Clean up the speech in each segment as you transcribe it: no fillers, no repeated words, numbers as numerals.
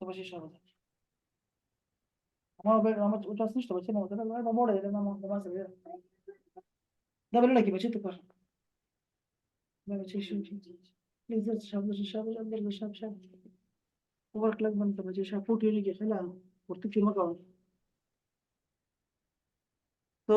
To właśnie trzeba zrobić. Mamy uczestniczkę, bo cię mam, no bo mole, mam sobie. Dobra, leki, będzie to proszę. Dobra, cię się uczyć. Nie chcę, trzeba, bardzo trzeba. Work lag man to będzie trzeba pół tygodnia, chwila, po tu firma تو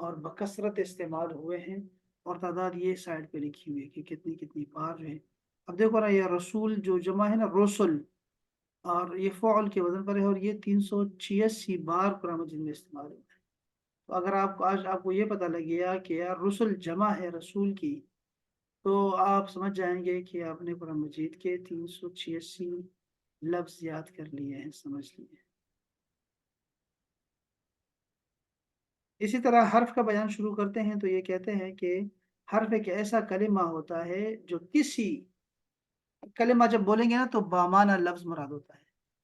اور بکثرت استعمال ہوئے ہیں، اور تعداد یہ side پہ لکھی ہوئی ہے کہ کتنی کتنی بار جو ہے. اب دیکھو نا، یہ رسول جو جمع ہے نا رسول، اور یہ فعل کے وزن پر ہے، اور یہ 386 بار قرآن مجید میں استعمال ہوا ہے. تو اگر آپ کو آج آپ کو یہ پتہ لگ گیا کہ یار رسول جمع ہے رسول کی، تو آپ سمجھ جائیں گے کہ آپ نے قرآن مجید کے 386 لفظ یاد کر لیے ہیں، سمجھ لیے. اسی طرح حرف کا بیان شروع کرتے ہیں تو یہ کہتے ہیں کہ حرف ایک ایسا کلمہ ہوتا ہے جو کسی کلمہ جب بولیں گے نا تو بامانہ لفظ مراد ہوتا ہے.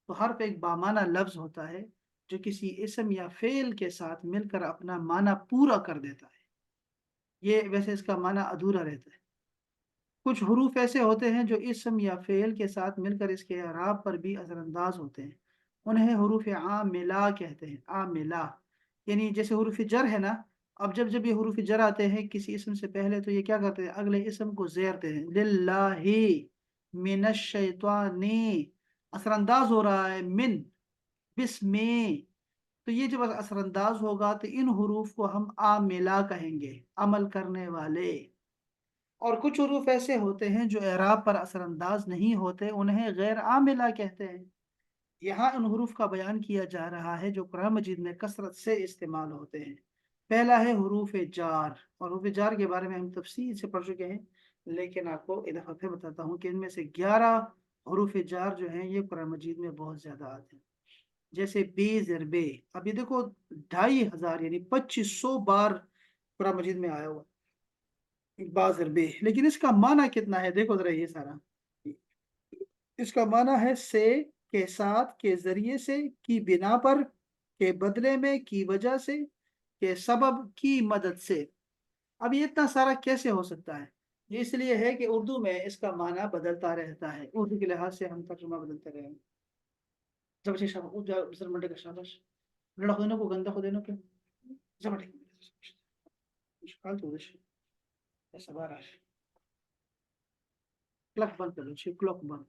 تو حرف ایک بامانہ لفظ ہوتا ہے جو کسی اسم یا فعل کے ساتھ مل کر اپنا معنی پورا کر دیتا ہے. یہ ویسے اس کا معنی ادھورا رہتا ہے. کچھ حروف ایسے ہوتے ہیں جو اسم یا فعل کے ساتھ مل کر اس کے اعراب پر بھی اثر انداز ہوتے ہیں. انہیں حروف عاملہ کہتے ہیں. عاملہ یعنی جیسے حروف جر ہے نا، اب جب جب یہ حروف جر آتے ہیں کسی اسم سے پہلے تو یہ کیا کرتے ہیں، اگلے اسم کو زیرتے ہیں. للہ من الشیطان، اثر انداز ہو رہا ہے من بسم. تو یہ جب اثر انداز ہوگا تو ان حروف کو ہم عاملہ کہیں گے، عمل کرنے والے. اور کچھ حروف ایسے ہوتے ہیں جو اعراب پر اثر انداز نہیں ہوتے، انہیں غیر عاملہ کہتے ہیں. یہاں ان حروف کا بیان کیا جا رہا ہے جو قرآن مجید میں کثرت سے استعمال ہوتے ہیں. پہلا ہے حروف جار. اور حروف جار کے بارے میں ہم تفصیل سے پڑھ چکے ہیں، لیکن آپ کو ایک دفعہ پھر بتاتا ہوں کہ ان میں سے 11 حروف جار جو ہیں یہ قرآن مجید میں بہت زیادہ آتے ہیں. جیسے بے زر بے، اب یہ دیکھو 2500 یعنی 2500 بار قرآن مجید میں آیا ہوا بازر بے. لیکن اس کا معنی کتنا ہے، دیکھو ذرا یہ سارا. اس کا معنی ہے سے، کے ساتھ، کے ذریعے سے، کی بنا پر، کے بدلے میں، کی وجہ سے، کے سبب، کی مدد سے. اب یہ اتنا سارا کیسے ہو سکتا ہے؟ یہ اس لیے ہے کہ اردو میں اس کا معنی بدلتا رہتا ہے، اردو کے لحاظ سے ہم ترجمہ بدلتے رہے ہیں. جب اچھے شاباش منڈے کا شاباش لڑا خودنو کو گندا خودنو کے جب تو ایسا بار کلک بند کر لو، کلک بند.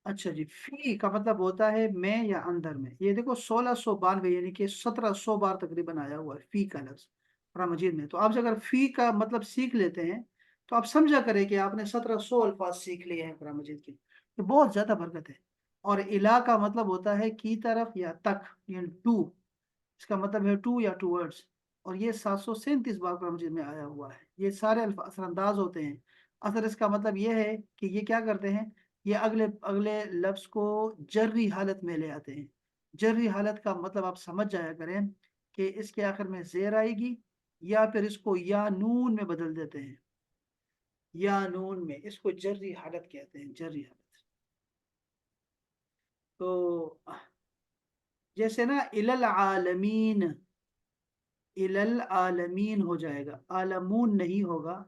اچھا جی، فی کا مطلب ہوتا ہے میں یا اندر میں. یہ دیکھو 1692 یعنی کہ 1700 بار تقریباً آیا ہوا ہے فی کا لفظ قرآن مجید میں. تو آپ اگر فی کا مطلب سیکھ لیتے ہیں تو آپ سمجھا کریں کہ آپ نے 1700 الفاظ سیکھ لیے ہیں قرآن مجید کے. یہ بہت زیادہ برکت ہے. اور الہ کا مطلب ہوتا ہے کی طرف یا تک، یعنی ٹو. اس کا مطلب ہے ٹو یا ٹوورڈز. اور یہ 737 بار قرآن مجید میں آیا ہوا ہے. یہ سارے اثر انداز ہوتے ہیں. اثر اس کا مطلب یہ ہے کہ یہ کیا کرتے ہیں، یہ اگلے اگلے لفظ کو جری حالت میں لے آتے ہیں. جری حالت کا مطلب آپ سمجھ جایا کریں کہ اس کے آخر میں زیر آئے گی، یا پھر اس کو یا نون میں بدل دیتے ہیں. یا نون میں اس کو جری حالت کہتے ہیں، جری حالت. تو جیسے نا الالعالمین، الالعالمین ہو جائے گا، عالمون نہیں ہوگا،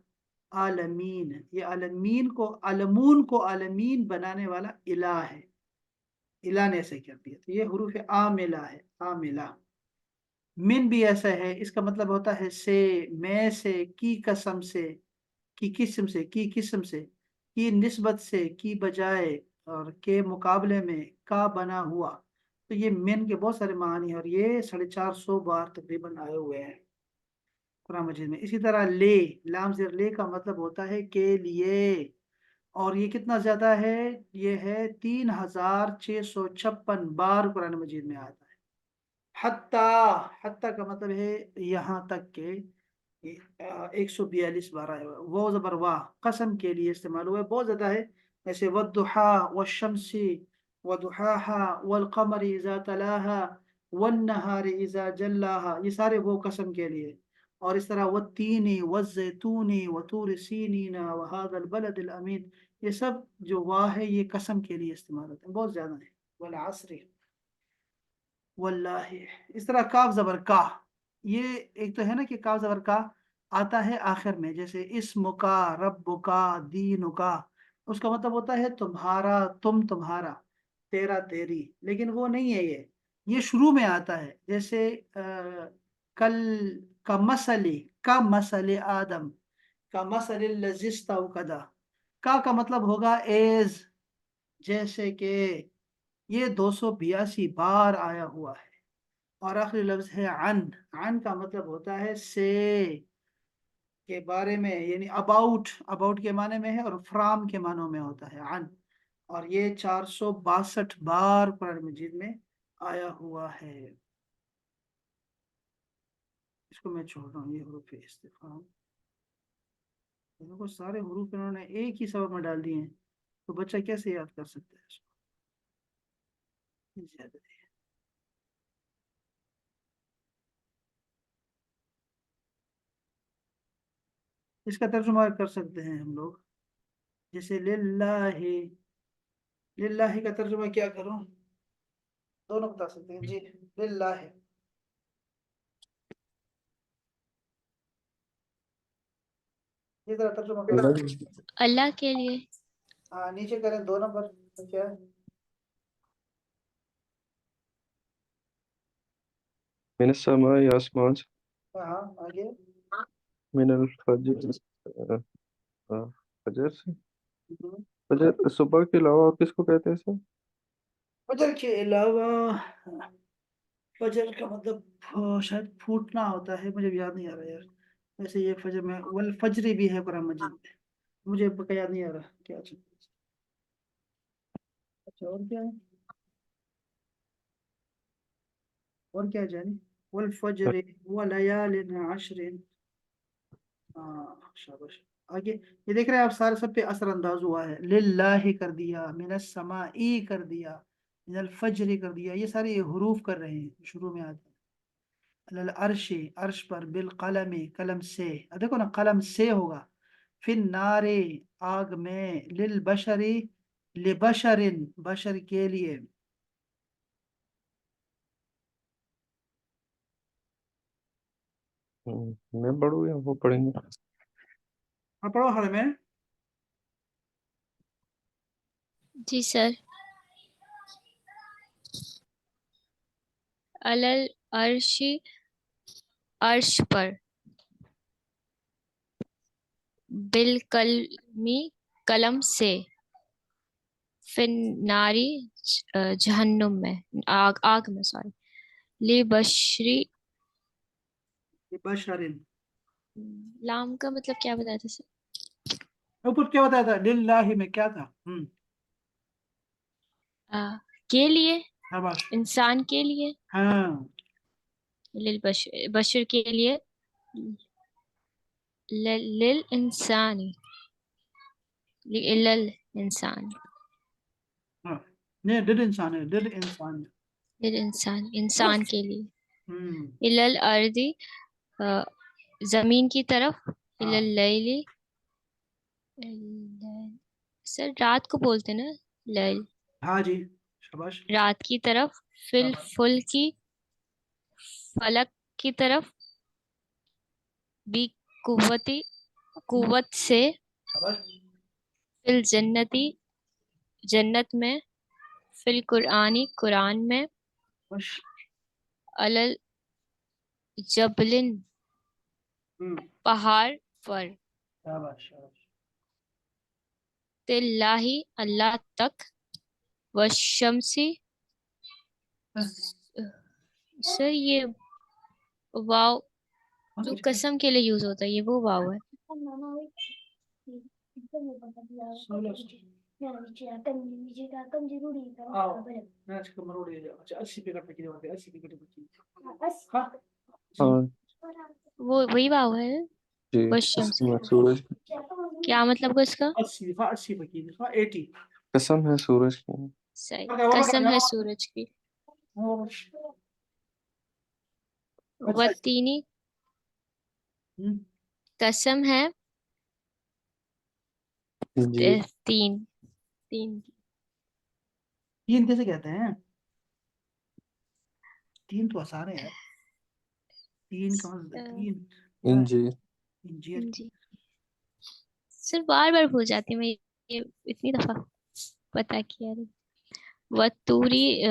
عالمین. یہ عالمین کو عالمون کو عالمین بنانے والا الہ ہے. الہ نے ایسے کر دیا. تو یہ حروف عاملہ ہے، عاملہ. من بھی ایسا ہے، اس کا مطلب ہوتا ہے سے، میں سے، کی قسم سے، کی قسم سے، کی قسم سے، کی نسبت سے، کی بجائے، اور کے مقابلے میں، کا بنا ہوا. تو یہ من کے بہت سارے معنی ہیں، اور یہ 450 بار تقریباً آئے ہوئے ہیں قرآن مجید میں. اسی طرح لے، لام زیر لے کا مطلب ہوتا ہے کے لیے. اور یہ کتنا زیادہ ہے، یہ ہے 3656 بار قرآن مجید میں آتا ہے. حتیٰ، حتیٰ کا مطلب ہے یہاں تک کہ 142 بار آیا ہوا ہے. وہ زبر واہ قسم کے لیے استعمال ہوا ہے، بہت زیادہ ہے. جیسے والضحا والشمس وضحاها والقمر اذا تلاها والنهار اذا جلاها، یہ سارے وہ قسم کے لیے. اور اس طرح والتین والزیتون وطور سینین وهذا البلد الامین، یہ سب جو واہ ہے یہ قسم کے لیے استعمال ہوتے ہیں، بہت زیادہ ہے. والعصر واللہ. اس طرح کاف زبر کا، یہ ایک تو ہے نا کہ کاف زبر کا آتا ہے آخر میں، جیسے اسم کا، رب کا، دین کا. اس کا مطلب ہوتا ہے تمہارا، تم تمہارا، تیرا تیری. لیکن وہ نہیں ہے، یہ شروع میں آتا ہے. جیسے کل کا مسئلے، کا مسئلے آدم، کا مسئلے لذیذ کا مطلب ہوگا ایز، جیسے کہ. یہ 282 بار آیا ہوا ہے. اور آخری لفظ ہے عن. عن کا مطلب ہوتا ہے سے کے بارے میں، یعنی اباؤٹ. اباؤٹ کے معنی میں ہے اور فرام کے معنوں میں ہوتا ہے عن. اور یہ 462 بار قرآن مجید میں آیا ہوا ہے. اس کو میں چھوڑ رہا ہوں، یہ حروف استفہام. دیکھو سارے حروف انہوں نے ایک ہی سبق میں ڈال دیے ہیں، تو بچہ کیسے یاد کر سکتا ہے اس کو؟ زیادہ ہے. اس کا ترجمہ کر سکتے ہیں ہم لوگ، جیسے للہ. للہ کا ترجمہ کیا کروں؟ دونوں بتا سکتے ہیں جی. للہ یہ ذرا ترجمہ کرو. اللہ کے لیے. ہاں نیچے کریں 2 نمبر. کیا ہے؟ من السماء آسمان سے. ہاں آگے. من الفجر فجر سے. فجر صبح کے علاوہ اور کس کو کہتے ہیں سر؟ فجر کے علاوہ فجر کا مطلب شاید پھوٹنا ہوتا ہے، مجھے یاد نہیں آ رہا یار. ویسے یہ فجر میں والفجر بھی ہے قرآن مجید میں، مجھے پکا یاد نہیں آ رہا کیا چیز. اچھا اور کیا ہے؟ اور کیا جانی؟ والفجر ولیال عشر. ہاں شاباش. آگے یہ دیکھ رہے ہیں آپ سارے سب پہ اثر انداز ہوا ہے. للہ کر دیا، من السماء کر دیا، من الفجر کر دیا. یہ سارے حروف کر رہے ہیں شروع میں آتے ہیں. العرش عرش پر، بالقلم قلم سے. دیکھو نا قلم سے ہوگا. فی النار آگ میں، للبشر لبشر بشر کے لیے. میں پڑھوں یا وہ پڑھیں گے؟ ہاں پڑھو ہر میں. جی سر. العرش عرش پر، بالقلمی قلم سے، فی الناری جہنم میں، آگ میں سوری، لبشری. بشر لام کا مطلب کیا بتایا تھا سر؟ اوپر کیا بتایا تھا؟ للہ میں کیا تھا؟ کے لیے، شاباش. انسان کے لیے. ہاں بشر کے لیے، للانسانی، للانسان. ہاں نہیں دل انسان ہے، دل انسان. للانسان انسان کے لیے. ہوں الارض زمین کی طرف. ہاں اللیل سر رات کو بولتے نا لیل. ہاں جی شاباش. رات کی طرف. فل فل کی فلک کی طرف. بھی قوتی قوت سے. شاباش. فل جنتی جنت میں. فل قرآنی قرآن میں. خوش. الل جبلن پہاڑ پر. شاباش شاباش. تلّہ اللہ تک. والشمسی سر یہ واو جو قسم کے لیے یوز ہوتا ہے یہ وہ واو ہے. ہاں وہ وہی واو ہے. جی. والشمسی قسم ہے سورج کی. کیا مطلب ہے اس کا؟ 80 قسم ہے سورج کی. صحیح. قسم ہے سورج کی. والتینی قسم ہے جی تین. تین تین کیسے کہتے ہیں؟ تین تو آسان ہے یار. تین کا تین انجیر. انجیر. جی سر بار بار بھول جاتی ہوں میں، یہ اتنی دفعہ پتا کیا. والطوری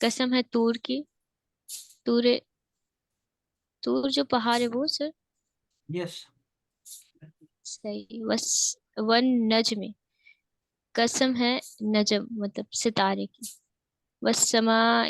قسم ہے طور کی. طور جو پہاڑ ہے وہ سر. یس. صحیح. والنجم قسم ہے نجم مطلب ستارے کی. والسماء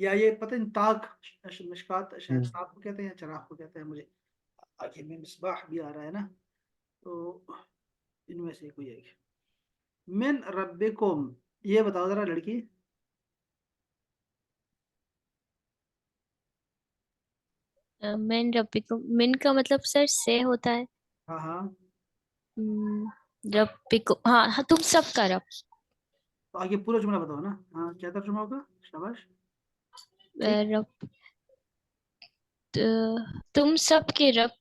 یا یہ پتہ نہیں طاق مشکات شاید ہوں، طاق کو کہتے ہیں یا چراغ کو کہتے ہیں، مجھے آگے میں مصباح بھی آ رہا ہے نا، تو ان میں سے کوئی ایک من ربکم، یہ بتاؤ ذرا لڑکی. من ربکم، من کا مطلب سر سے ہوتا ہے. ہاں ہاں، ربکم، ہاں ہاں، تم سب کا رب. تو آگے پورا جملہ بتاؤ نا. ہاں کیا ترجمہ ہوگا؟ شاباش. ٹھیک. رب، تم سب کے رب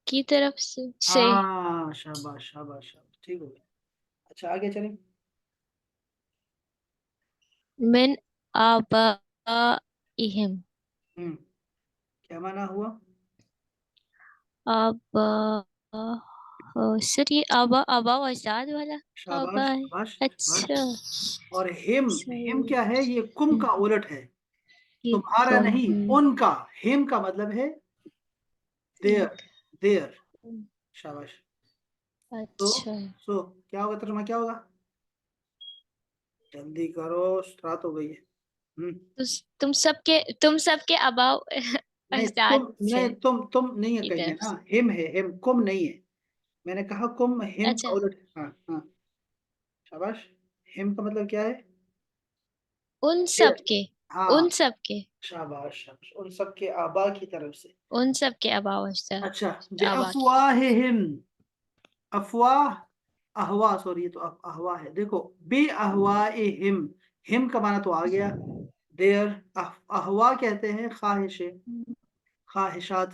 کی طرف سے. ہاں شاباش شاباش شاباش، ٹھیک ہو گیا. اچھا آگے چلیں. من آبائہم. ہوں، کیا معنی ہوا؟ آبا، سر یہ آبا، آبا و اجداد والا شاباش آبا ہے. شاباش شاباش. اچھا اور ہم، ہم صحیح. کیا ہے؟ یہ کم کا الٹ ہے، یہ تمہارا کم، نہیں ان کا. ہم کا مطلب ہے دیر، دیر. شاباش. تو اچھا. سو کیا ہوگا ترجمہ، کیا ہوگا؟ جلدی کرو، رات ہو گئی ہے. تم سب کے آبا و نہیں اجداد تم، سے نہیں تم نہیں ہے کی کہیں گے طرف نا. سے. ہم ہے، ہم کم نہیں ہے. میں نے کہا کم، ہم کا اچھا، الٹ. ہاں ہاں شاباش. ہم کا مطلب کیا ہے؟ ان دیر. سب کے، ہاں ان سب کے، شاباش شاباش، ان سب کے آبا کی طرف سے. ان سب کے آبا و اجداد. اچھا، بے آبا کی. افواہہم. افواہ، احوا، سوری یہ تو احوا ہے. دیکھو بے احواہم، ہم کا معنی تو آ گیا دیر. احوا کہتے ہیں خواہشیں، خواہشات.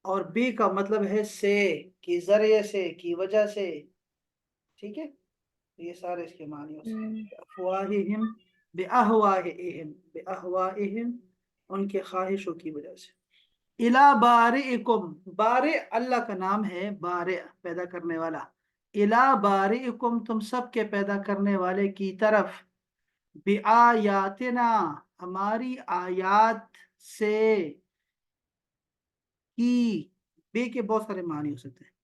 اور بے کا مطلب ہے سے، کی ذریعے سے، کی وجہ سے. ٹھیک ہے، یہ سارے اس کے معنی ہو ہم، سکتے ہیں. افواہہم بے احواہم، بے احواہم ان کے خواہشوں کی وجہ سے. الا بارئکم، بارئ اللہ کا نام ہے، بارئ پیدا کرنے والا. الا بارئکم تم سب کے پیدا کرنے والے کی طرف. بآیاتنا ہماری آیات سے. ہی، بے کے بہت سارے معنی ہو سکتے ہیں.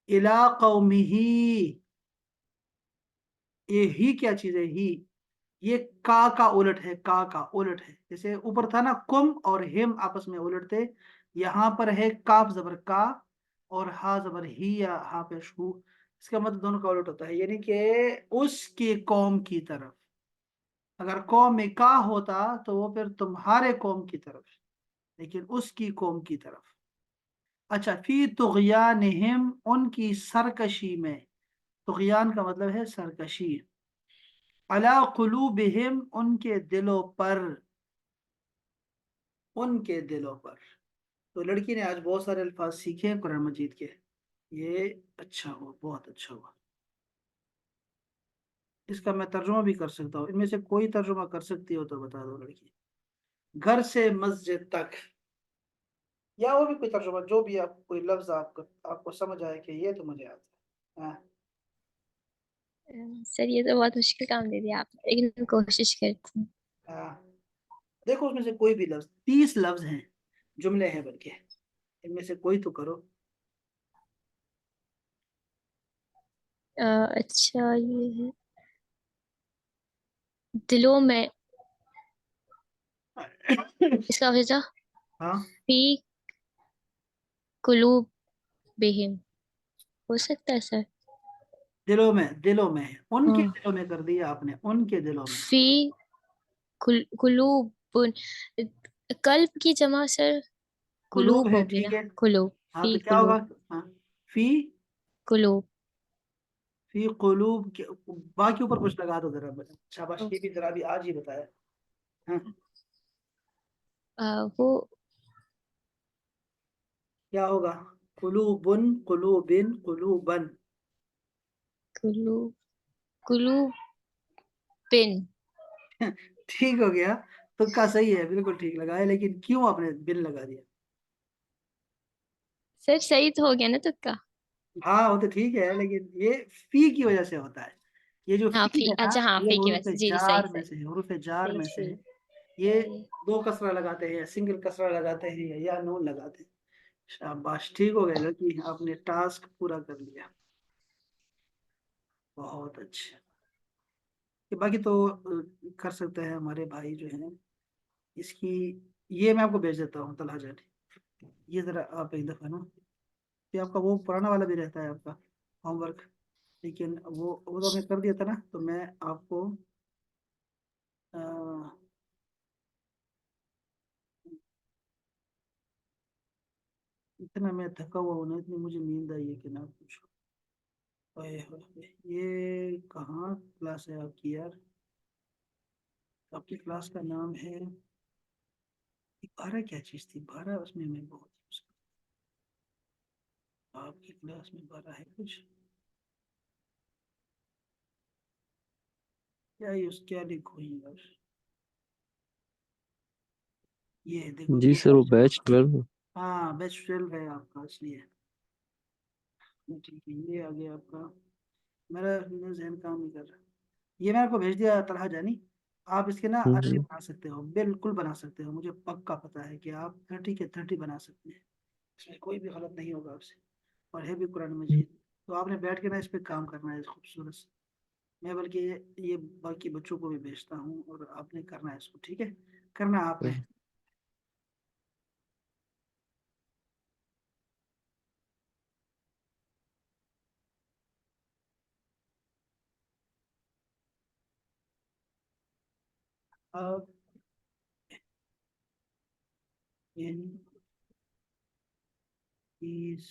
الا قومہ، یہ ہی کیا چیز ہے؟ ہی یہ کا الٹ ہے، کا الٹ ہے. جیسے اوپر تھا نا کم اور ہم آپس میں الٹ تھے، یہاں پر ہے کاف زبر کا اور ہا زبر ہی یا ہا پیش ہو. اس کا مطلب دونوں کا الٹ ہوتا ہے، یعنی کہ اس کی قوم کی طرف. اگر قوم میں کا ہوتا تو وہ پھر تمہارے قوم کی طرف، لیکن اس کی قوم کی طرف. اچھا، فی طغیانہم ان کی سرکشی میں. طغیان کا مطلب ہے سرکشی. علی قلوبہم ان کے دلوں پر، ان کے دلوں پر. تو لڑکی نے آج بہت سارے الفاظ سیکھے ہیں قرآن مجید کے، یہ اچھا ہوا، بہت اچھا ہوا. اس کا میں ترجمہ بھی کر سکتا ہوں، ان میں سے کوئی ترجمہ کر سکتی ہو تو بتا دو لڑکی. گھر سے مسجد تک، یا اور بھی کوئی ترجمہ، جو بھی آپ کوئی لفظ آپ کو سمجھ آئے کہ یہ تو مجھے آتا ہے. ہاں سر یہ تو بہت مشکل کام دے دیا آپ نے، لیکن میں کوشش کرتی ہوں. ہاں. دیکھو اس میں سے کوئی بھی لفظ، 30 لفظ ہیں، جملے ہیں بلکہ، ان میں سے کوئی تو کرو. اچھا یہ ہے دلوں میں، اس کا وجہ ہاں فی قلوب بہم ہو سکتا ہے سر. دلوں میں، دلوں میں ہے، ان کے ہاں، دلوں میں کر دیا آپ نے، ان کے دلوں میں. فی قلوب، قلب کی جمع سر قلوب قلوب ہے، ہوگی نا. ٹھیک ہے. قلوب، ہاں فی تو کیا ہوگا؟ قلوب، ہاں فی، قلوب. فی قلوب کے باقی اوپر کچھ لگا دو ذرا. شاباش، یہ بھی ذرا بھی آج ہی بتایا. ہاں وہ کیا ہوگا؟ قلوبن، قلوبن، قلوبن. قلوب، قلوب پن. ٹھیک ہو گیا، تکا صحیح ہے، بالکل ٹھیک لگا ہے، لیکن کیوں آپ نے بن لگا دیا؟ سر صحیح تو ہو گیا نا تکا. ہاں وہ تو ٹھیک ہے، لیکن یہ فی کی وجہ سے ہوتا ہے. یہ جو ہاں فی فی، ہے نا، اچھا ہاں یہ فی کی وجہ حروف سے، جی جی صحیح جار میں صحیح سے ہے، حروف جار صحیح میں سے ہے. صحیح یہ صحیح. دو کسرہ لگاتے ہیں، یا سنگل کسرہ لگاتے ہیں، یا نون لگاتے ہیں. شاباش، ٹھیک ہو گیا لڑکی، آپ نے ٹاسک پورا کر لیا، بہت اچھا. باقی تو کر سکتے ہیں ہمارے بھائی جو ہیں. اس کی یہ میں آپ کو بھیج دیتا ہوں طلحہ جان، یہ ذرا آپ ایک دفعہ نا، یہ آپ کا وہ پرانا والا بھی رہتا ہے آپ کا ہوم ورک، لیکن وہ تو میں کر دیا تھا نا، تو میں آپ کو آ، اتنا میں تھکا ہوا ہوں نا، اتنی مجھے نیند آئی ہے کہ نہ پوچھو۔ اوئے ہوئے، یہ کہاں کلاس ہے آپ کی یار؟ آپ کی کلاس کا نام ہے بارہ، کیا چیز تھی بارہ، اس میں بہت آپ کی کلاس میں بارہ ہے کچھ، کیا لکھو یار، یہ دیکھو جی یہ سر وہ بیچ 12 ہاں بیچ 12 ہے آپ کا، اس لیے ٹھیک ہے، یہ آ گیا آپ کا، میرا ذہن کام نہیں کر رہا، یہ میں آپ کو بھیج دیا طلحہ جانی، آپ اس کے نا عربی جی بنا سکتے ہو، بالکل بنا سکتے ہو، مجھے پکا پتا ہے کہ آپ 30 کے 30 بنا سکتے ہیں، اس میں کوئی بھی غلط نہیں ہوگا آپ سے، اور ہے بھی قرآن مجید، تو آپ نے بیٹھ کے نا اس پہ کام کرنا ہے اس خوبصورت سے، میں بلکہ یہ باقی بچوں کو بھی بھیجتا ہوں، اور آپ نے کرنا ہے اس کو، ٹھیک ہے، کرنا آپ نے۔ اب is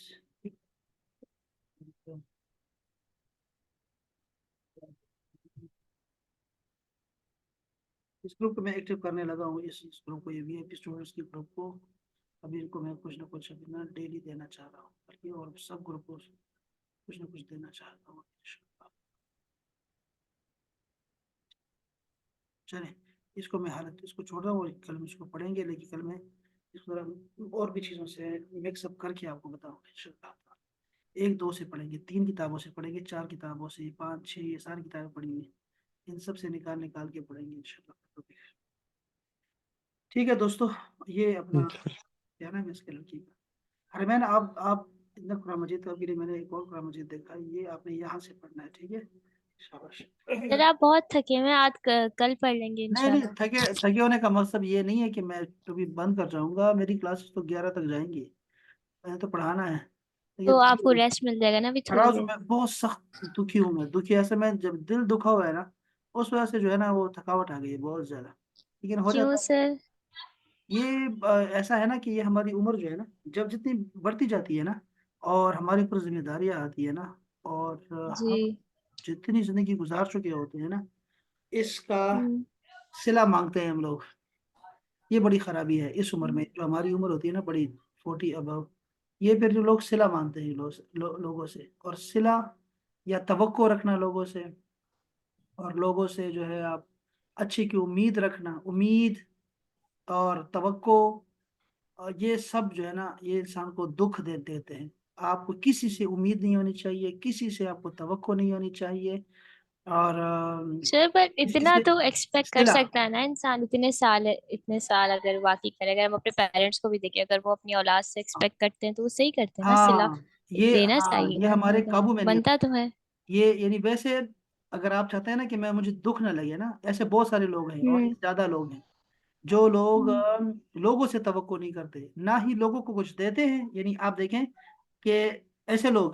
اس گروپ کو میں ایکٹیو کرنے لگا ہوں، اس گروپ کو، یہ وی آئی پی اسٹوڈنٹس کی گروپ کو، ابھی ان کو میں کچھ نہ کچھ ابھی نا ڈیلی دینا چاہ رہا ہوں، بلکہ اور سب گروپ کو کچھ نہ کچھ دینا چاہتا ہوں انشاءاللہ۔ چلیں اس کو میں حالت اس کو چھوڑ رہا ہوں، اور کل ہم اس کو پڑھیں گے، لیکن کل میں اس کو ذرا اور بھی چیزوں سے مکس اپ کر کے آپ کو بتاؤں گا انشاءاللہ۔ ایک دو سے پڑھیں گے، 3 کتابوں سے پڑھیں گے، 4 کتابوں سے، 5 6، یہ ساری کتابیں پڑھی ہوئی ہیں، ان سب سے نکال نکال کے پڑھیں گے انشاءاللہ۔ ٹھیک ہے دوستو، یہ اپنا کیا نام ہے اس کے لڑکی کا، حرمین، آپ اتنا قرآن مجید کا، کے لیے میں نے ایک اور قرآن مجید دیکھا، یہ آپ نے یہاں سے پڑھنا ہے، ٹھیک ہے، شاباش۔ سر آپ بہت تھکے ہوئے ہیں، آج کل پڑھ لیں گے نہیں نہیں، انشاءاللہ۔ تھکے ہونے کا مقصد یہ نہیں ہے کہ میں کبھی بند کر جاؤں گا، میری کلاسز تو 11 تک جائیں گی، میں نے تو پڑھانا ہے، تو یہ آپ کو ریسٹ مل جائے گا نا ابھی تھوڑی خراش دیر۔ میں بہت سخت دکھی ہوں، میں دکھی ایسے میں جب دل دکھا ہوا ہے نا، اس وجہ سے جو ہے نا وہ تھکاوٹ آ گئی ہے بہت زیادہ، لیکن ہو کیوں جاتا ہے۔ سر؟ یہ ایسا ہے نا کہ یہ ہماری عمر جو ہے نا، جب جتنی بڑھتی جاتی ہے نا، اور ہمارے اوپر ذمہ داریاں آتی ہے نا، اور جی۔ ہم جتنی زندگی گزار چکے ہوتے ہیں نا، اس کا ہم، صلہ مانگتے ہیں ہم لوگ، یہ بڑی خرابی ہے اس عمر میں، جو ہماری عمر ہوتی ہے نا بڑی 40 ابو، یہ پھر جو لوگ صلہ مانگتے ہیں لوگوں سے، اور صلہ یا توقع رکھنا لوگوں سے، اور لوگوں سے جو ہے آپ اچھی کی امید رکھنا، امید اور توقع، اور یہ سب جو ہے نا یہ انسان کو دکھ دیتے ہیں، آپ کو کسی سے امید نہیں ہونی چاہیے، کسی سے آپ کو توقع نہیں ہونی چاہیے، اور سر پر کسی اتنا سے تو ایکسپیکٹ کر صلہ، سکتا ہے نا انسان، اتنے سال اگر واقعی کرے، اگر ہم اپنے پیرنٹس کو بھی دیکھیں، اگر وہ اپنی اولاد سے ایکسپیکٹ کرتے ہیں تو وہ صحیح کرتے ہیں نا، صلہ ہاں دینا ہاں چاہیے یہ نا، ہمارے قابو میں نہیں بنتا ہوتا، تو ہے۔ یہ یعنی ویسے اگر آپ چاہتے ہیں نا کہ مجھے دکھ نہ لگے نا، ایسے بہت سارے لوگ ہیں، اور ہوں زیادہ لوگ ہیں، جو لوگ ہوں لوگوں سے توقع نہیں کرتے، نہ ہی لوگوں کو کچھ دیتے ہیں، یعنی آپ دیکھیں کہ ایسے لوگ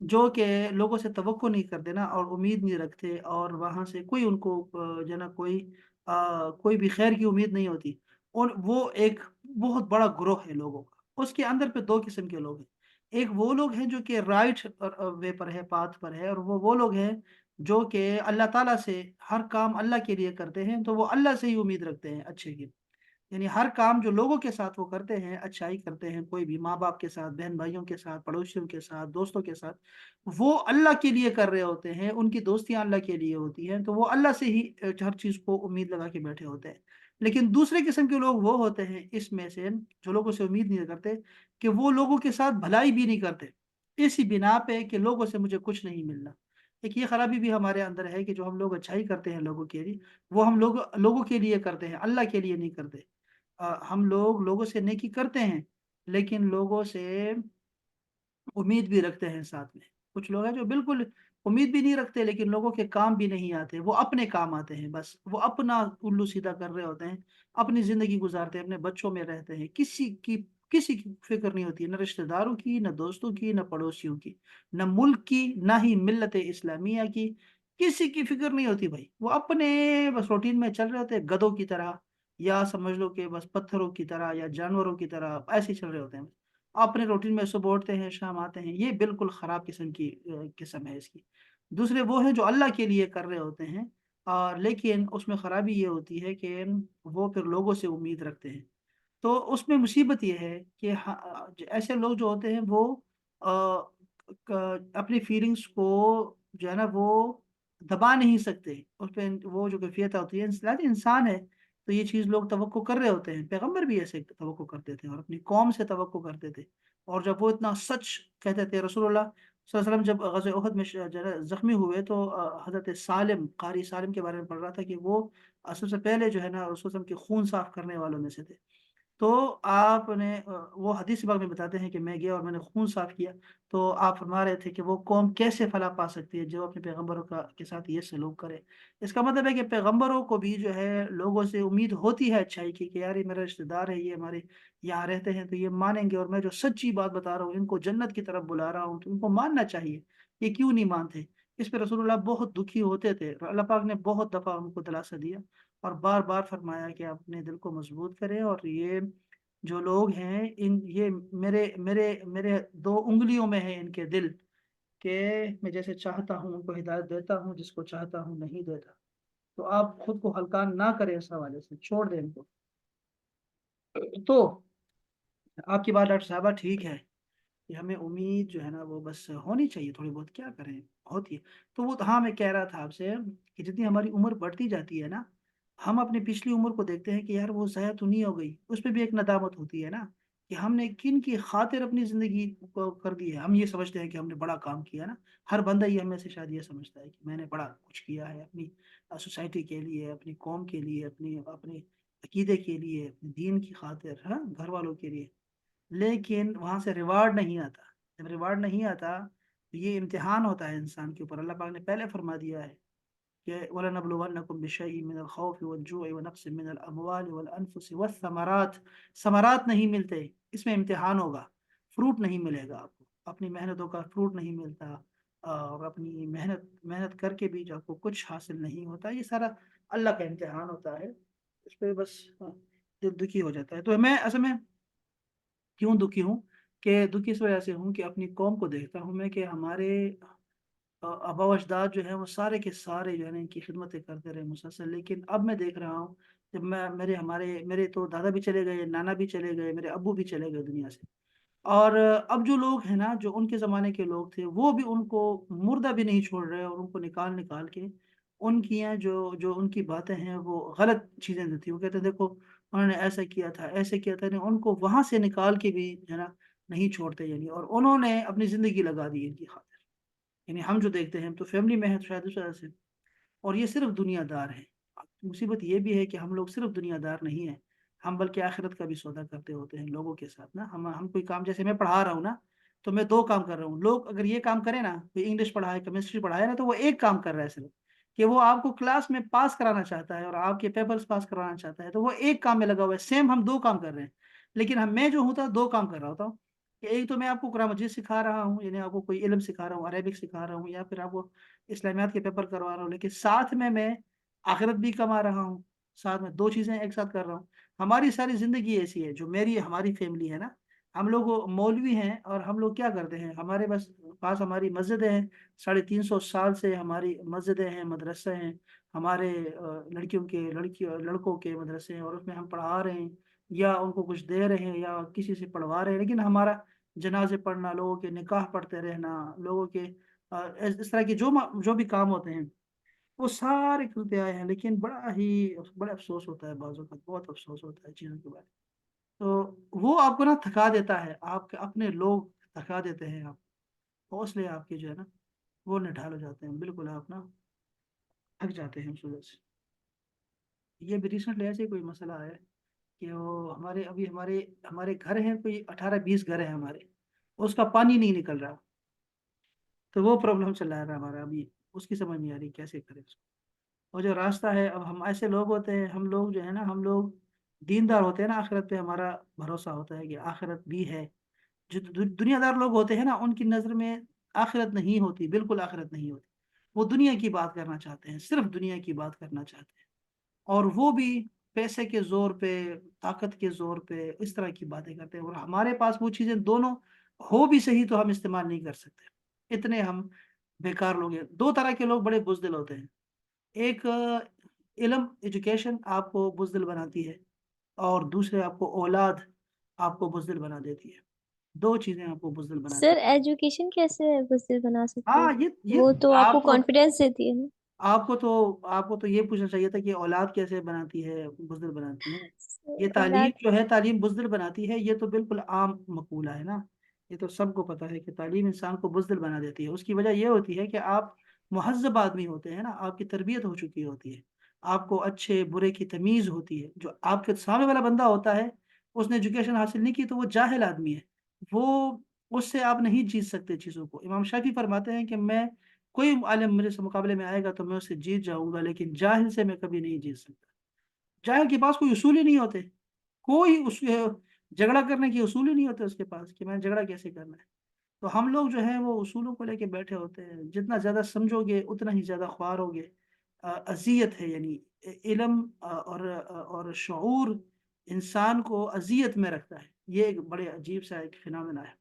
جو کہ لوگوں سے توقع نہیں کرتے نا، اور امید نہیں رکھتے، اور وہاں سے کوئی ان کو جو ہے نا کوئی بھی خیر کی امید نہیں ہوتی، اور وہ ایک بہت بڑا گروہ ہے لوگوں کا، اس کے اندر پہ 2 قسم کے لوگ ہیں، ایک وہ لوگ ہیں جو کہ رائٹ وے پر ہے، پاتھ پر ہے، اور وہ لوگ ہیں جو کہ اللہ تعالیٰ سے ہر کام اللہ کے لیے کرتے ہیں، تو وہ اللہ سے ہی امید رکھتے ہیں اچھے کی، یعنی ہر کام جو لوگوں کے ساتھ وہ کرتے ہیں، اچھائی کرتے ہیں، کوئی بھی ماں باپ کے ساتھ، بہن بھائیوں کے ساتھ، پڑوسیوں کے ساتھ، دوستوں کے ساتھ، وہ اللہ کے لیے کر رہے ہوتے ہیں، ان کی دوستیاں اللہ کے لیے ہوتی ہیں، تو وہ اللہ سے ہی ہر چیز کو امید لگا کے بیٹھے ہوتے ہیں، لیکن دوسرے قسم کے لوگ وہ ہوتے ہیں اس میں سے، جو لوگوں سے امید نہیں کرتے، کہ وہ لوگوں کے ساتھ بھلائی بھی نہیں کرتے، اسی بنا پہ کہ لوگوں سے مجھے کچھ نہیں ملنا، ایک یہ خرابی بھی ہمارے اندر ہے کہ جو ہم لوگ اچھائی کرتے ہیں لوگوں کے لیے، وہ ہم لوگوں کے لیے کرتے ہیں، اللہ کے لیے نہیں کرتے، ہم لوگوں سے نیکی کرتے ہیں، لیکن لوگوں سے امید بھی رکھتے ہیں ساتھ میں، کچھ لوگ ہیں جو بالکل امید بھی نہیں رکھتے لیکن لوگوں کے کام بھی نہیں آتے، وہ اپنے کام آتے ہیں، بس وہ اپنا الو سیدھا کر رہے ہوتے ہیں، اپنی زندگی گزارتے ہیں، اپنے بچوں میں رہتے ہیں، کسی کی فکر نہیں ہوتی، نہ رشتہ داروں کی، نہ دوستوں کی، نہ پڑوسیوں کی، نہ ملک کی، نہ ہی ملت اسلامیہ کی، کسی کی فکر نہیں ہوتی بھائی، وہ اپنے بس روٹین میں چل رہے ہوتے ہیں گدوں کی طرح، یا سمجھ لو کہ بس پتھروں کی طرح یا جانوروں کی طرح ایسے ہی چل رہے ہوتے ہیں، اپنے روٹین میں صبح اٹھتے ہیں شام آتے ہیں، یہ بالکل خراب قسم کی قسم ہے اس کی۔ دوسرے وہ ہیں جو اللہ کے لیے کر رہے ہوتے ہیں، لیکن اس میں خرابی یہ ہوتی ہے کہ وہ پھر لوگوں سے امید رکھتے ہیں، تو اس میں مصیبت یہ ہے کہ ایسے لوگ جو ہوتے ہیں وہ آ، اپنی فیلنگس کو جو ہے نا وہ دبا نہیں سکتے، اس پہ وہ جو کیفیت ہوتی ہے، انسان ہے تو یہ چیز لوگ توقع کر رہے ہوتے ہیں، پیغمبر بھی ایسے توقع کرتے تھے اور اپنی قوم سے توقع کرتے تھے، اور جب وہ اتنا سچ کہتے تھے، رسول اللہ صلی اللہ علیہ وسلم جب غزوہ احد میں جو ہے زخمی ہوئے تو حضرت سالم، قاری سالم کے بارے میں پڑھ رہا تھا کہ وہ سب سے پہلے جو ہے نا رسول اللہ کے خون صاف کرنے والوں میں سے تھے، تو آپ نے وہ حدیث پاک میں بتاتے ہیں کہ میں گیا اور میں نے خون صاف کیا، تو آپ فرما رہے تھے کہ وہ قوم کیسے فلاح پا سکتی ہے جو اپنے پیغمبروں کے ساتھ یہ سلوک کرے۔ اس کا مطلب ہے کہ پیغمبروں کو بھی جو ہے لوگوں سے امید ہوتی ہے اچھائی کی، کہ یار یہ میرا رشتہ دار ہے، یہ ہمارے یہاں رہتے ہیں تو یہ مانیں گے، اور میں جو سچی بات بتا رہا ہوں ان کو جنت کی طرف بلا رہا ہوں تو ان کو ماننا چاہیے، یہ کیوں نہیں مانتے؟ اس پہ رسول اللہ بہت دکھی ہوتے تھے، اللہ پاک نے بہت دفعہ ان کو دلاسا دیا اور بار بار فرمایا کہ اپنے دل کو مضبوط کریں، اور یہ جو لوگ ہیں یہ میرے میرے میرے 2 انگلیوں میں ہے ان کے دل، کہ میں جیسے چاہتا ہوں ان کو ہدایت دیتا ہوں، جس کو چاہتا ہوں نہیں دیتا، تو آپ خود کو ہلکان نہ کریں، اس حوالے سے چھوڑ دیں ان کو۔ تو آپ کی بات ڈاکٹر صاحبہ ٹھیک ہے کہ ہمیں امید جو ہے نا وہ بس ہونی چاہیے تھوڑی بہت، کیا کریں ہوتی ہے، تو وہ ہاں میں کہہ رہا تھا آپ سے کہ جتنی ہماری عمر بڑھتی جاتی ہے نا، ہم اپنی پچھلی عمر کو دیکھتے ہیں کہ یار وہ ضائع تو نہیں ہو گئی، اس پہ بھی ایک ندامت ہوتی ہے نا کہ ہم نے کن کی خاطر اپنی زندگی کو کر دی ہے، ہم یہ سمجھتے ہیں کہ ہم نے بڑا کام کیا نا، ہر بندہ یہ ہمیں سے شاید یہ سمجھتا ہے کہ میں نے بڑا کچھ کیا ہے اپنی سوسائٹی کے لیے، اپنی قوم کے لیے، اپنے عقیدے کے لیے، اپنے دین کی خاطر، ہاں گھر والوں کے لیے، لیکن وہاں سے ریوارڈ نہیں آتا، جب ریوارڈ نہیں آتا تو یہ امتحان ہوتا ہے انسان کے اوپر، اللہ پاک نے پہلے فرما دیا ہے کہ وَلَنَبْلُوَنَّكُمْ بِشَيْءٍ مِّنَ الْخَوْفِ وَالْجُوعِ وَنَقْصٍ مِّنَ الْأَمْوَالِ وَالْأَنفُسِ وَالثَّمَرَاتِ، ثمرات نہیں ملتے، اس میں امتحان ہوگا، فروٹ نہیں ملے گا آپ کو، اپنی محنتوں کا فروٹ نہیں ملتا، اور اپنی محنت کر کے بھی جو آپ کو کچھ حاصل نہیں ہوتا، یہ سارا اللہ کا امتحان ہوتا ہے، اس پہ بس دل دکھی ہو جاتا ہے۔ تو میں اصل میں کیوں دکھی ہوں، کہ دکھی اس وجہ سے ہوں کہ اپنی قوم کو دیکھتا ہوں میں کہ ہمارے آبا و اجداد جو ہیں وہ سارے کے سارے جو ہے نا ان کی خدمتیں کرتے رہے مسلسل، لیکن اب میں دیکھ رہا ہوں جب میں میرے تو دادا بھی چلے گئے، نانا بھی چلے گئے، میرے ابو بھی چلے گئے دنیا سے، اور اب جو لوگ ہیں نا جو ان کے زمانے کے لوگ تھے وہ بھی ان کو مردہ بھی نہیں چھوڑ رہے، اور ان کو نکال نکال کے ان کی ہیں جو ان کی باتیں ہیں وہ غلط چیزیں جو تھی وہ کہتے ہیں دیکھو انہوں نے ایسا کیا تھا ایسے کیا تھا، نہیں ان کو وہاں سے نکال کے بھی جو ہے نا نہیں چھوڑتے، یعنی اور انہوں نے اپنی زندگی لگا دی ان کی خاطر، یعنی ہم جو دیکھتے ہیں ہم تو فیملی میں ہیں تو شاید اس وجہ سے، اور یہ صرف دنیا دار ہے، مصیبت یہ بھی ہے کہ ہم لوگ صرف دنیا دار نہیں ہیں، ہم بلکہ آخرت کا بھی سودا کرتے ہوتے ہیں لوگوں کے ساتھ نا، ہم کوئی کام جیسے میں پڑھا رہا ہوں نا تو میں 2 کام کر رہا ہوں، لوگ اگر یہ کام کریں نا، کوئی انگلش پڑھائے کیمسٹری پڑھائے نا تو وہ ایک کام کر رہا ہے صرف، کہ وہ آپ کو کلاس میں پاس کرانا چاہتا ہے اور آپ کے پیپرز پاس کرانا چاہتا ہے، تو وہ ایک کام میں لگا ہوا ہے، سیم ہم 2 کام کر رہے ہیں، لیکن میں جو ہوتا 2 کام کر رہا ہوتا ہوں، کہ ایک تو میں آپ کو قرآن مجید سکھا رہا ہوں، یعنی آپ کو کوئی علم سکھا رہا ہوں، عربک سکھا رہا ہوں، یا پھر آپ کو اسلامیات کے پیپر کروا رہا ہوں، لیکن ساتھ میں آخرت بھی کما رہا ہوں، ساتھ میں 2 چیزیں ایک ساتھ کر رہا ہوں۔ ہماری ساری زندگی ایسی ہے، جو ہماری فیملی ہے نا، ہم لوگ مولوی ہیں اور ہم لوگ کیا کرتے ہیں، ہمارے بس پاس ہماری مسجدیں ہیں، 350 سال سے ہماری مسجدیں ہیں، مدرسے ہیں، ہمارے لڑکوں کے مدرسے ہیں، اور اس میں ہم پڑھا رہے ہیں یا ان کو کچھ دے رہے ہیں یا کسی سے پڑھوا رہے ہیں، لیکن ہمارا جنازے پڑھنا، لوگوں کے نکاح پڑھتے رہنا، لوگوں کے اس طرح کے جو بھی کام ہوتے ہیں وہ سارے کرتے آئے ہیں، لیکن بڑا افسوس ہوتا ہے، بعض اوقات بہت افسوس ہوتا ہے چیزوں کے بارے میں، تو وہ آپ کو نا تھکا دیتا ہے، آپ کے اپنے لوگ تھکا دیتے ہیں، آپ حوصلے آپ کے جو ہے نا وہ نڈھال ہو جاتے ہیں، بالکل آپ نا تھک جاتے ہیں اس وجہ سے۔ یہ بھی ریسنٹلی ایسے ہی کوئی مسئلہ ہے کہ وہ ہمارے گھر ہیں، کوئی 18-20 گھر ہیں ہمارے، اس کا پانی نہیں نکل رہا، تو وہ پرابلم چل رہا ہے ہمارا ابھی، اس کی سمجھ نہیں آ رہی کیسے کریں اس کو۔ اور جو راستہ ہے، اب ہم ایسے لوگ ہوتے ہیں، ہم لوگ جو ہے نا، ہم لوگ دیندار ہوتے ہیں نا، آخرت پہ ہمارا بھروسہ ہوتا ہے کہ آخرت بھی ہے۔ جو دنیا دار لوگ ہوتے ہیں نا، ان کی نظر میں آخرت نہیں ہوتی، بالکل آخرت نہیں ہوتی۔ وہ دنیا کی بات کرنا چاہتے ہیں، صرف دنیا کی بات کرنا چاہتے ہیں، اور وہ بھی پیسے کے زور پہ، طاقت کے زور پہ اس طرح کی باتیں کرتے ہیں، اور ہمارے پاس وہ چیزیں دونوں ہو بھی صحیح تو ہم استعمال نہیں کر سکتے، اتنے ہم بیکار لوگ ہیں۔ دو طرح کے لوگ بڑے بزدل ہوتے ہیں، ایک علم ایجوکیشن آپ کو بزدل بناتی ہے، اور دوسرے آپ کو اولاد آپ کو بزدل بنا دیتی ہے، دو چیزیں آپ کو بزدل بناتی سر ہیں۔ ایجوکیشن کیسے بزدل بنا سکتی ہاں، ہے؟ یہ وہ تو آپ کو آپ کو کانفیڈینس دیتی ہے نا۔ آپ کو تو یہ پوچھنا چاہیے تھا کہ اولاد کیسے بناتی ہے، بزدل بناتی ہے۔ یہ تعلیم اولاد جو ہے، تعلیم بزدل بناتی ہے، یہ تو بالکل عام مقولہ ہے نا، یہ تو سب کو پتا ہے کہ تعلیم انسان کو بزدل بنا دیتی ہے۔ اس کی وجہ یہ ہوتی ہے کہ آپ مہذب آدمی ہوتے ہیں نا، آپ کی تربیت ہو چکی ہوتی ہے، آپ کو اچھے برے کی تمیز ہوتی ہے۔ جو آپ کے سامنے والا بندہ ہوتا ہے، اس نے ایجوکیشن حاصل نہیں کی تو وہ جاہل آدمی ہے، وہ اس سے آپ نہیں جیت سکتے چیزوں کو۔ امام شافعی فرماتے ہیں کہ میں، کوئی عالم میرے سے مقابلے میں آئے گا تو میں اسے جیت جاؤں گا، لیکن جاہل سے میں کبھی نہیں جیت سکتا۔ جاہل کے پاس کوئی اصول ہی نہیں ہوتے، کوئی جھگڑا کرنے کے اصول ہی نہیں ہوتے اس کے پاس کہ میں جھگڑا کیسے کرنا ہے۔ تو ہم لوگ جو ہیں وہ اصولوں کو لے کے بیٹھے ہوتے ہیں، جتنا زیادہ سمجھو گے اتنا ہی زیادہ خوار ہوگے۔ اذیت ہے، یعنی علم اور شعور انسان کو اذیت میں رکھتا ہے۔ یہ ایک بڑے عجیب سا ایک فنامنا ہے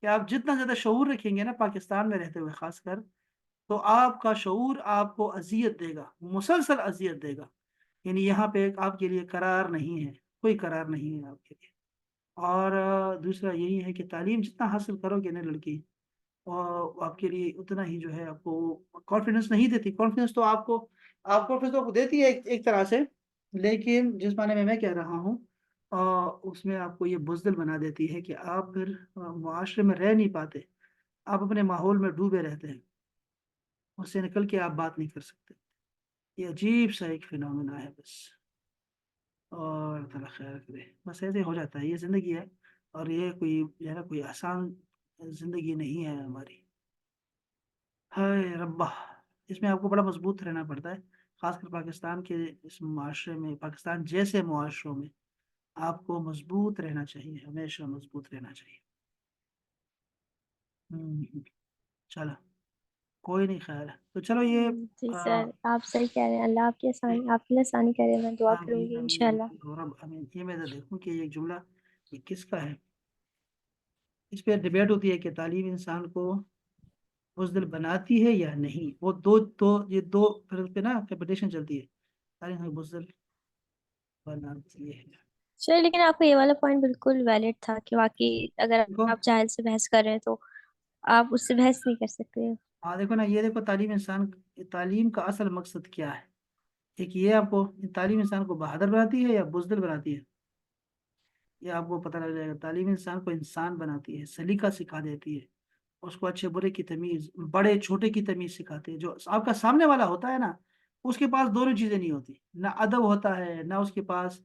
کہ آپ جتنا زیادہ شعور رکھیں گے نا، پاکستان میں رہتے ہوئے خاص کر، تو آپ کا شعور آپ کو اذیت دے گا، مسلسل اذیت دے گا، یعنی یہاں پہ آپ کے لیے قرار نہیں ہے، کوئی قرار نہیں ہے آپ کے لیے۔ اور دوسرا یہی ہے کہ تعلیم جتنا حاصل کرو گے نا لڑکی، اور آپ کے لیے اتنا ہی جو ہے آپ کو کانفیڈنس نہیں دیتی۔ کانفیڈنس تو آپ کو دیتی ہے ایک طرح سے، لیکن جس معنی میں کہہ رہا ہوں، اس میں آپ کو یہ بزدل بنا دیتی ہے کہ آپ پھر معاشرے میں رہ نہیں پاتے، آپ اپنے ماحول میں ڈوبے رہتے ہیں، اس سے نکل کے آپ بات نہیں کر سکتے۔ یہ عجیب سا ایک فنامنا ہے بس، اور تعالیٰ خیر کرے، بس ایسے ہو جاتا ہے، یہ زندگی ہے، اور یہ کوئی جو ہے نا، کوئی آسان زندگی نہیں ہے ہماری۔ ہائے ربا، اس میں آپ کو بڑا مضبوط رہنا پڑتا ہے، خاص کر پاکستان کے اس معاشرے میں، پاکستان جیسے معاشروں میں آپ کو مضبوط رہنا چاہیے، ہمیشہ مضبوط رہنا چاہیے۔ چلو، کوئی نہیں، خیر ہے، تو چلو یہ جی سر، آپ صحیح کہہ رہے ہیں، اللہ آپ کی آسانی، آپ کے لیے آسانی کرے، میں دعا کروں آمین گی آمین انشاءاللہ۔ آمین رب آمین۔ یہ میں دیکھوں کہ یہ جملہ یہ کس کا ہے، اس پہ ڈبیٹ ہوتی ہے کہ تعلیم انسان کو بزدل بناتی ہے یا نہیں، وہ یہ دو پہ نا کمپٹیشن چلتی ہے، تعلیم کو بزدل بناتی ہے۔ چلیے، لیکن آپ کا یہ والا پوائنٹ بالکل ویلڈ تھا کہ واقعی اگر دیکھو، آپ جاہل سے بحث کر رہے ہیں تو آپ اس سے بحث نہیں کر سکتے۔ ہاں دیکھو نا، یہ دیکھو تعلیم کا اصل مقصد کیا ہے۔ ایک یہ آپ کو تعلیم انسان کو بہادر بناتی ہے یا بزدل بناتی ہے، یہ آپ کو پتہ لگ جائے گا۔ تعلیم انسان کو انسان بناتی ہے، سلیقہ سکھا دیتی ہے، اس کو اچھے برے کی تمیز، بڑے چھوٹے کی تمیز سکھاتے ہیں۔ جو آپ کا سامنے والا ہوتا ہے نا، اس کے پاس دونوں چیزیں نہیں ہوتی، نہ ادب ہوتا ہے، نہ اس کے پاس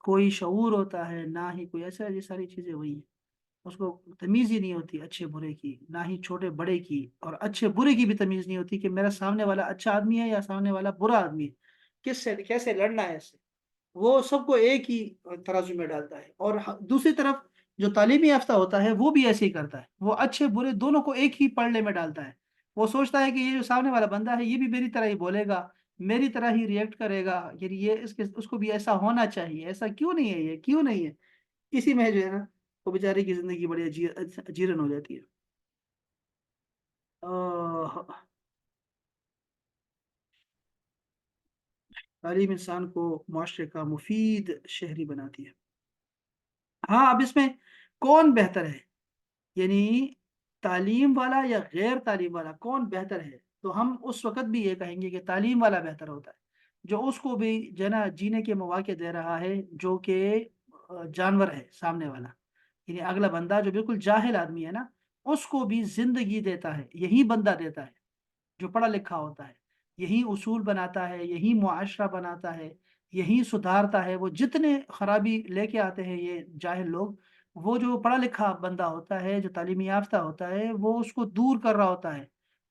کوئی شعور ہوتا ہے، نہ ہی کوئی ایسا، یہ ساری چیزیں وہی ہیں۔ اس کو تمیز ہی نہیں ہوتی اچھے برے کی، نہ ہی چھوٹے بڑے کی، اور اچھے برے کی بھی تمیز نہیں ہوتی کہ میرا سامنے والا اچھا آدمی ہے یا سامنے والا برا آدمی ہے، کس سے کیسے لڑنا ہے اس سے۔ وہ سب کو ایک ہی ترازو میں ڈالتا ہے۔ اور دوسری طرف جو تعلیمی یافتہ ہوتا ہے وہ بھی ایسے ہی کرتا ہے، وہ اچھے برے دونوں کو ایک ہی پلڑے میں ڈالتا ہے۔ وہ سوچتا ہے کہ یہ جو سامنے والا بندہ ہے یہ بھی میری طرح ہی بولے گا، میری طرح ہی ریئیکٹ کرے گا، یعنی یہ اس کو بھی ایسا ہونا چاہیے، ایسا کیوں نہیں ہے، یہ کیوں نہیں ہے۔ اسی میں جو ہے نا، وہ بیچارے کی زندگی بڑی اجیرن ہو جاتی ہے۔ تعلیم انسان کو معاشرے کا مفید شہری بناتی ہے۔ ہاں، اب اس میں کون بہتر ہے، یعنی تعلیم والا یا غیر تعلیم والا، کون بہتر ہے؟ تو ہم اس وقت بھی یہ کہیں گے کہ تعلیم والا بہتر ہوتا ہے، جو اس کو بھی جنا جینے کے مواقع دے رہا ہے، جو کہ جانور ہے سامنے والا، یعنی اگلا بندہ جو بالکل جاہل آدمی ہے نا، اس کو بھی زندگی دیتا ہے، یہی بندہ دیتا ہے جو پڑھا لکھا ہوتا ہے، یہی اصول بناتا ہے، یہی معاشرہ بناتا ہے، یہی سدھارتا ہے۔ وہ جتنے خرابی لے کے آتے ہیں یہ جاہل لوگ، وہ جو پڑھا لکھا بندہ ہوتا ہے، جو تعلیمی یافتہ ہوتا ہے، وہ اس کو دور کر رہا ہوتا ہے،